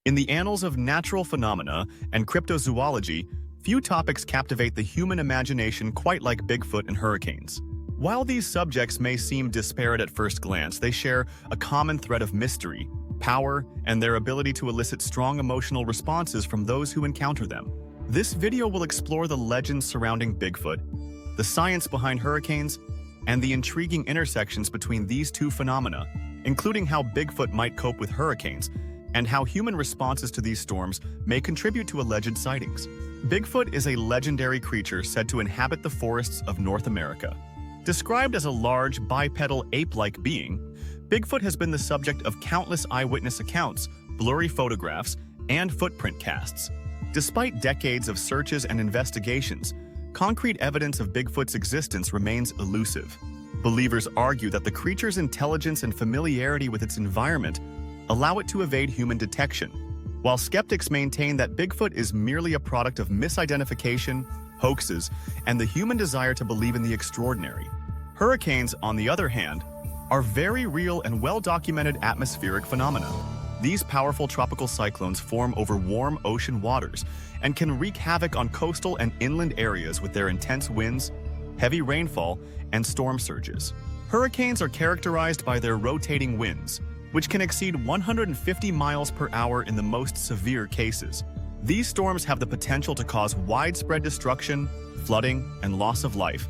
In the annals of natural phenomena and cryptozoology, few topics captivate the human imagination quite like Bigfoot and hurricanes. While these subjects may seem disparate at first glance, they share a common thread of mystery, power, and their ability to elicit strong emotional responses from those who encounter them. This video will explore the legends surrounding Bigfoot, the science behind hurricanes, and the intriguing intersections between these two phenomena, including how Bigfoot might cope with hurricanes and how human responses to these storms may contribute to alleged sightings. Bigfoot is a legendary creature said to inhabit the forests of North America. Described as a large, bipedal, ape-like being, Bigfoot has been the subject of countless eyewitness accounts, blurry photographs, and footprint casts. Despite decades of searches and investigations, concrete evidence of Bigfoot's existence remains elusive. Believers argue that the creature's intelligence and familiarity with its environment allow it to evade human detection, while skeptics maintain that Bigfoot is merely a product of misidentification, hoaxes, and the human desire to believe in the extraordinary. Hurricanes, on the other hand, are very real and well-documented atmospheric phenomena. These powerful tropical cyclones form over warm ocean waters and can wreak havoc on coastal and inland areas with their intense winds, heavy rainfall, and storm surges. Hurricanes are characterized by their rotating winds, which can exceed 150 miles per hour in the most severe cases. These storms have the potential to cause widespread destruction, flooding, and loss of life,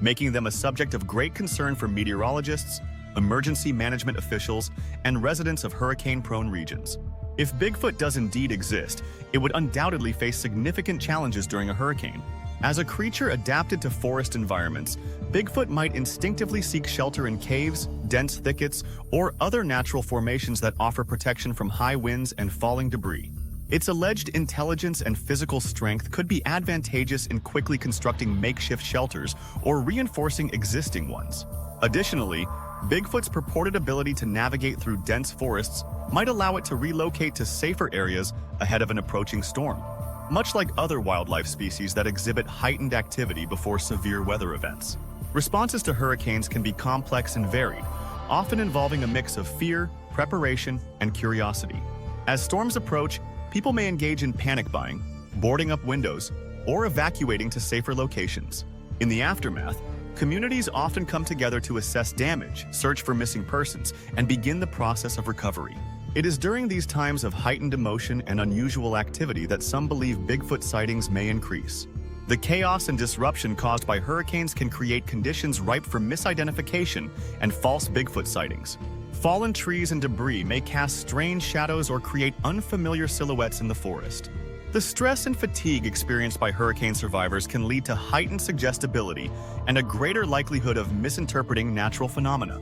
making them a subject of great concern for meteorologists, emergency management officials, and residents of hurricane-prone regions. If Bigfoot does indeed exist, it would undoubtedly face significant challenges during a hurricane. As a creature adapted to forest environments, Bigfoot might instinctively seek shelter in caves, dense thickets, or other natural formations that offer protection from high winds and falling debris. Its alleged intelligence and physical strength could be advantageous in quickly constructing makeshift shelters or reinforcing existing ones. Additionally, Bigfoot's purported ability to navigate through dense forests might allow it to relocate to safer areas ahead of an approaching storm. Much like other wildlife species that exhibit heightened activity before severe weather events. Responses to hurricanes can be complex and varied, often involving a mix of fear, preparation, and curiosity. As storms approach, people may engage in panic buying, boarding up windows, or evacuating to safer locations. In the aftermath, communities often come together to assess damage, search for missing persons, and begin the process of recovery. It is during these times of heightened emotion and unusual activity that some believe Bigfoot sightings may increase. The chaos and disruption caused by hurricanes can create conditions ripe for misidentification and false Bigfoot sightings. Fallen trees and debris may cast strange shadows or create unfamiliar silhouettes in the forest. The stress and fatigue experienced by hurricane survivors can lead to heightened suggestibility and a greater likelihood of misinterpreting natural phenomena.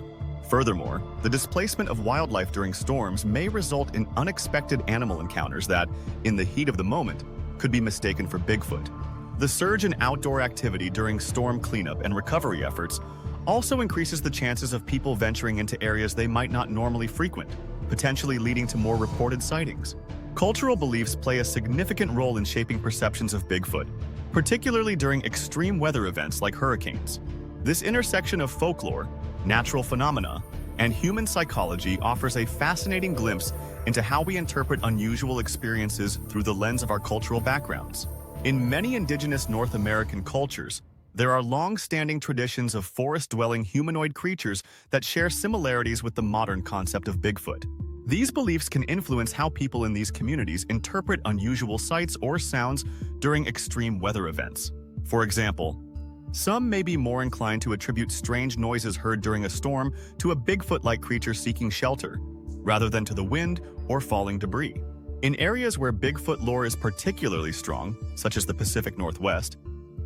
Furthermore, the displacement of wildlife during storms may result in unexpected animal encounters that, in the heat of the moment, could be mistaken for Bigfoot. The surge in outdoor activity during storm cleanup and recovery efforts also increases the chances of people venturing into areas they might not normally frequent, potentially leading to more reported sightings. Cultural beliefs play a significant role in shaping perceptions of Bigfoot, particularly during extreme weather events like hurricanes. This intersection of folklore, natural phenomena, and human psychology offers a fascinating glimpse into how we interpret unusual experiences through the lens of our cultural backgrounds. In many indigenous North American cultures, there are long-standing traditions of forest-dwelling humanoid creatures that share similarities with the modern concept of Bigfoot. These beliefs can influence how people in these communities interpret unusual sights or sounds during extreme weather events. For example, some may be more inclined to attribute strange noises heard during a storm to a Bigfoot-like creature seeking shelter, rather than to the wind or falling debris. In areas where Bigfoot lore is particularly strong, such as the Pacific Northwest,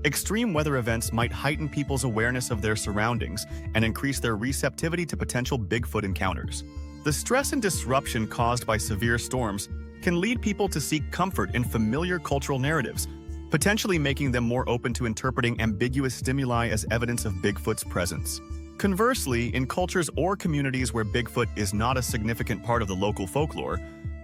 extreme weather events might heighten people's awareness of their surroundings and increase their receptivity to potential Bigfoot encounters. The stress and disruption caused by severe storms can lead people to seek comfort in familiar cultural narratives, potentially making them more open to interpreting ambiguous stimuli as evidence of Bigfoot's presence. Conversely, in cultures or communities where Bigfoot is not a significant part of the local folklore,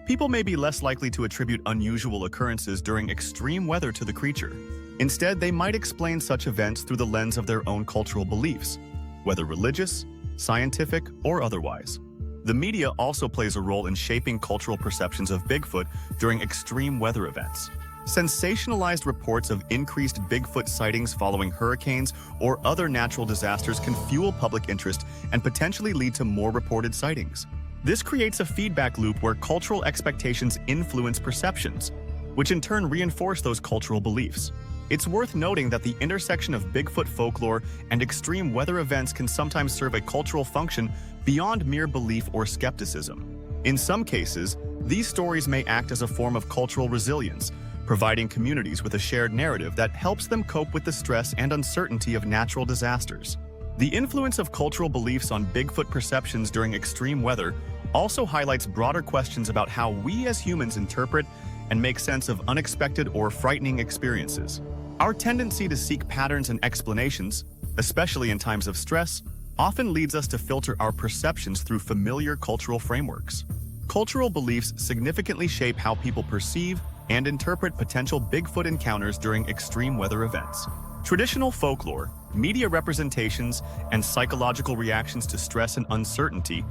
people may be less likely to attribute unusual occurrences during extreme weather to the creature. Instead, they might explain such events through the lens of their own cultural beliefs, whether religious, scientific, or otherwise. The media also plays a role in shaping cultural perceptions of Bigfoot during extreme weather events. Sensationalized reports of increased Bigfoot sightings following hurricanes or other natural disasters can fuel public interest and potentially lead to more reported sightings. This creates a feedback loop where cultural expectations influence perceptions, which in turn reinforce those cultural beliefs. It's worth noting that the intersection of Bigfoot folklore and extreme weather events can sometimes serve a cultural function beyond mere belief or skepticism. In some cases, these stories may act as a form of cultural resilience, providing communities with a shared narrative that helps them cope with the stress and uncertainty of natural disasters. The influence of cultural beliefs on Bigfoot perceptions during extreme weather also highlights broader questions about how we as humans interpret and make sense of unexpected or frightening experiences. Our tendency to seek patterns and explanations, especially in times of stress, often leads us to filter our perceptions through familiar cultural frameworks. Cultural beliefs significantly shape how people perceive and interpret potential Bigfoot encounters during extreme weather events. Traditional folklore, media representations, and psychological reactions to stress and uncertainty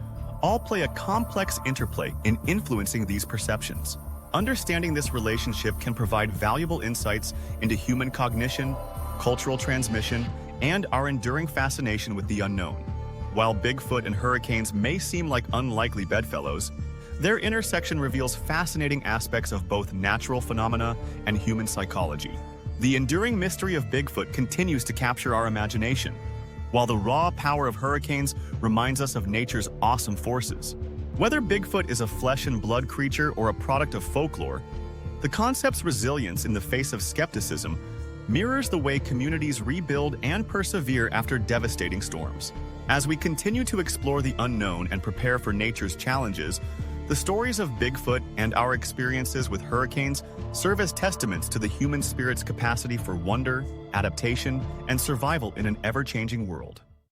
all play a complex interplay in influencing these perceptions. Understanding this relationship can provide valuable insights into human cognition, cultural transmission, and our enduring fascination with the unknown. While Bigfoot and hurricanes may seem like unlikely bedfellows, their intersection reveals fascinating aspects of both natural phenomena and human psychology. The enduring mystery of Bigfoot continues to capture our imagination, while the raw power of hurricanes reminds us of nature's awesome forces. Whether Bigfoot is a flesh and blood creature or a product of folklore, the concept's resilience in the face of skepticism mirrors the way communities rebuild and persevere after devastating storms. As we continue to explore the unknown and prepare for nature's challenges, the stories of Bigfoot and our experiences with hurricanes serve as testaments to the human spirit's capacity for wonder, adaptation, and survival in an ever-changing world.